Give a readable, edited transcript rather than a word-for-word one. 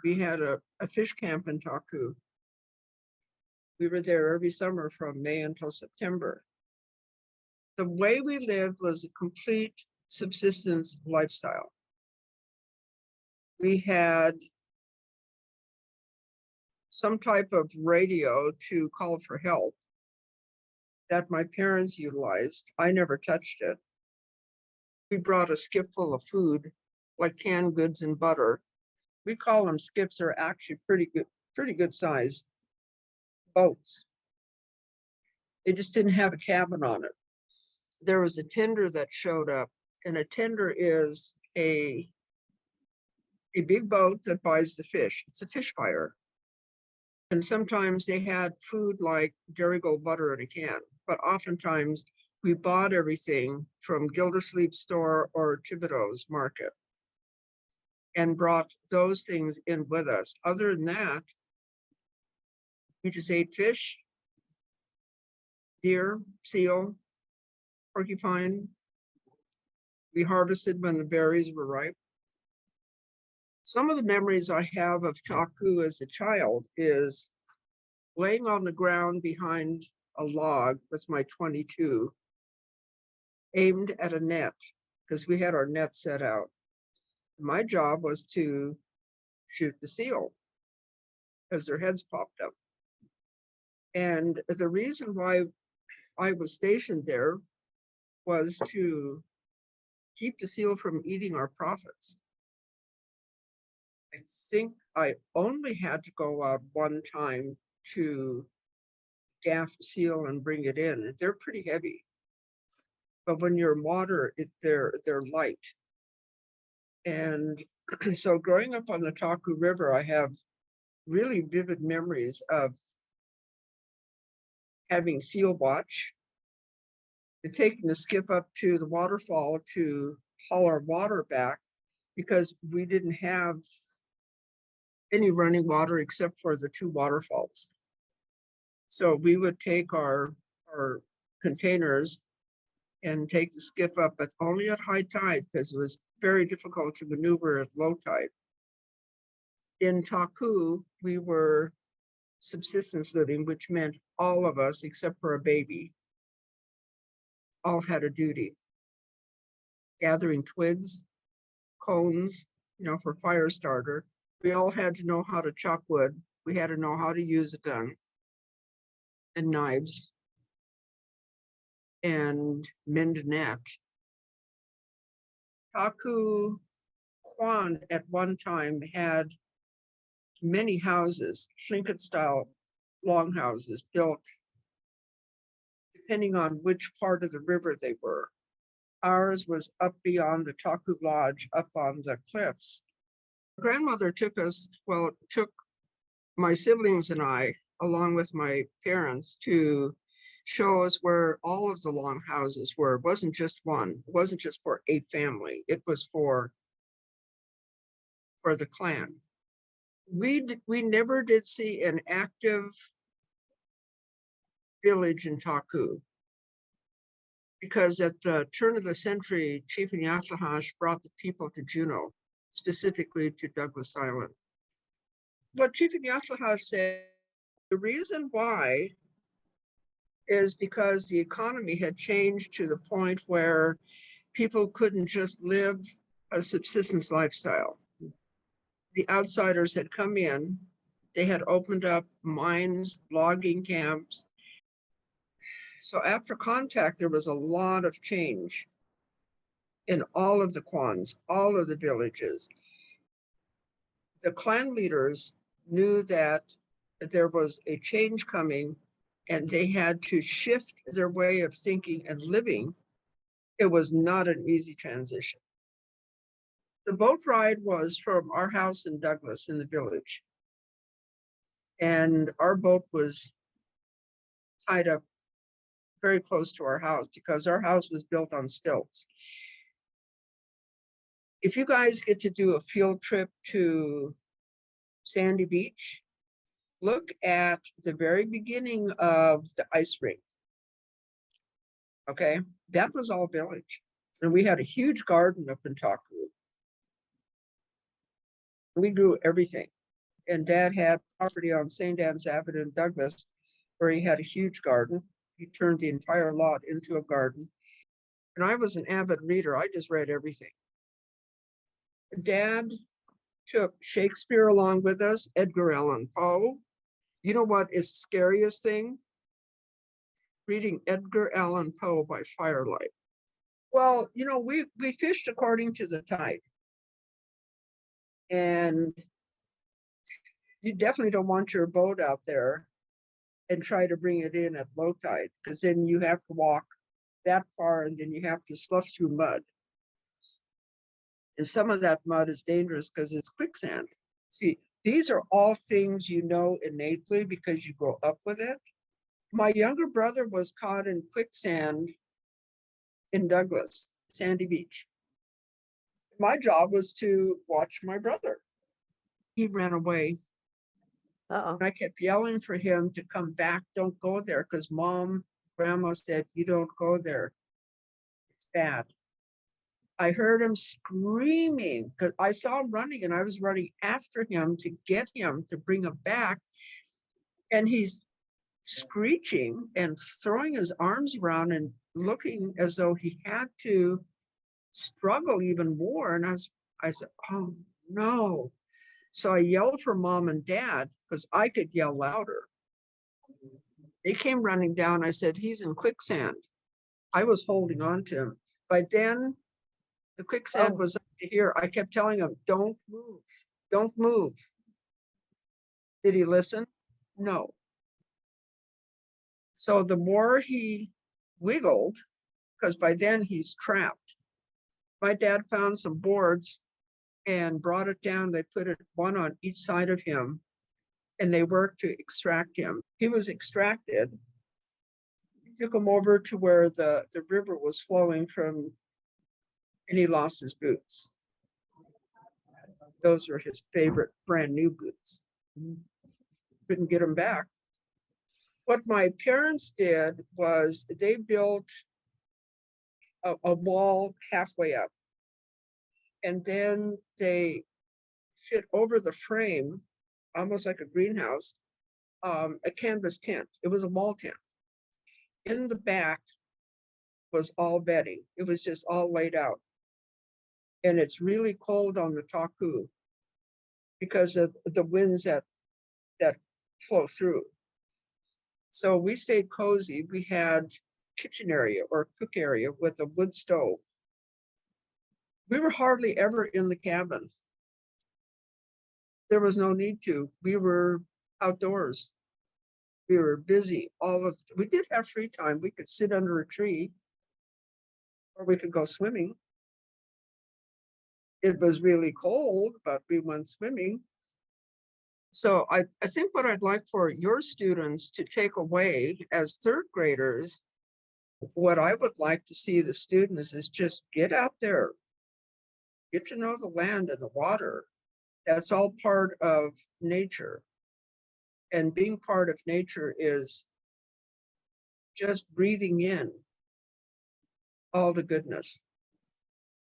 We had a fish camp in Taku. We were there every summer from May until September. The way we lived was a complete subsistence lifestyle. We had some type of radio to call for help that my parents utilized. I never touched it. We brought a skip full of food, like canned goods and butter. We call them skips. They're actually pretty good sized boats. They just didn't have a cabin on it. There was a tender that showed up, and a tender is a big boat that buys the fish. It's a fish buyer. And sometimes they had food like Dairy-Gold butter in a can, but oftentimes we bought everything from Gildersleeve store or Thibodeau's market and brought those things in with us. Other than that, we just ate fish, deer, seal, porcupine. We harvested when the berries were ripe. Some of the memories I have of Taku as a child is laying on the ground behind a log with my .22, aimed at a net, because we had our net set out. My job was to shoot the seal as their heads popped up. And the reason why I was stationed there was to keep the seal from eating our profits. I think I only had to go out one time to gaff a seal and bring it in. They're pretty heavy, but when you're in water, they're light. And so growing up on the Taku River, I have really vivid memories of having seal watch and taking the skip up to the waterfall to haul our water back, because we didn't have any running water except for the 2 waterfalls. So we would take our containers and take the skip up, but only at high tide, because it was very difficult to maneuver at low tide. In Taku, we were subsistence living, which meant all of us, except for a baby, all had a duty. Gathering twigs, cones, for fire starter. We all had to know how to chop wood. We had to know how to use a gun and knives and mend a net. Taku Kwan at one time had many houses, Tlingit-style longhouses built depending on which part of the river they were. Ours was up beyond the Taku Lodge, up on the cliffs. Grandmother took my siblings and I, along with my parents, to show us where all of the longhouses were. It wasn't just one. It wasn't just for a family. It was for the clan. We never did see an active village in Taku, because at the turn of the century, Chief Nyatlahash brought the people to Juneau, specifically to Douglas Island. What Chief Nyatlahash said, the reason why is because the economy had changed to the point where people couldn't just live a subsistence lifestyle. The outsiders had come in, they had opened up mines, logging camps. So after contact, there was a lot of change in all of the Kwans, all of the villages. The clan leaders knew that there was a change coming and they had to shift their way of thinking and living. It was not an easy transition. The boat ride was from our house in Douglas in the village. And our boat was tied up very close to our house because our house was built on stilts. If you guys get to do a field trip to Sandy Beach, look at the very beginning of the ice rink. Okay, that was all village. And we had a huge garden up in Taku. We grew everything. And Dad had property on St. Anne's Avenue in Douglas, where he had a huge garden. He turned the entire lot into a garden. And I was an avid reader. I just read everything. Dad took Shakespeare along with us, Edgar Allan Poe. You know what is the scariest thing? Reading Edgar Allan Poe by firelight. Well, you know, we fished according to the tide. And you definitely don't want your boat out there and try to bring it in at low tide, because then you have to walk that far and then you have to slough through mud. And some of that mud is dangerous because it's quicksand. See, these are all things you know innately because you grow up with it. My younger brother was caught in quicksand in Douglas, Sandy Beach. My job was to watch my brother. He ran away. Uh-oh. I kept yelling for him to come back. Don't go there, because grandma said, you don't go there. It's bad. I heard him screaming because I saw him running and I was running after him to get him to bring him back. And he's screeching and throwing his arms around and looking as though he had to struggle even more. And I said, oh no. So I yelled for Mom and Dad because I could yell louder. They came running down. I said, he's in quicksand. I was holding on to him. By then, the quicksand was up to here. I kept telling him, don't move, don't move. Did he listen? No. So the more he wiggled, because by then he's trapped, my dad found some boards and brought it down. They put it one on each side of him and they worked to extract him. He was extracted. Took him over to where the river was flowing from, and he lost his boots. Those were his favorite brand new boots. Couldn't get them back. What my parents did was they built a wall halfway up, and then they fit over the frame, almost like a greenhouse, a canvas tent. It was a wall tent. In the back was all bedding. It was just all laid out. And it's really cold on the taku because of the winds that flow through. So we stayed cozy. We had kitchen area or cook area with a wood stove. We were hardly ever in the cabin. There was no need to. We were outdoors. We were busy. We did have free time. We could sit under a tree or we could go swimming. It was really cold, but we went swimming. So I think what I'd like for your students to take away as third graders, what I would like to see the students is just get out there, get to know the land and the water. That's all part of nature. And being part of nature is just breathing in all the goodness.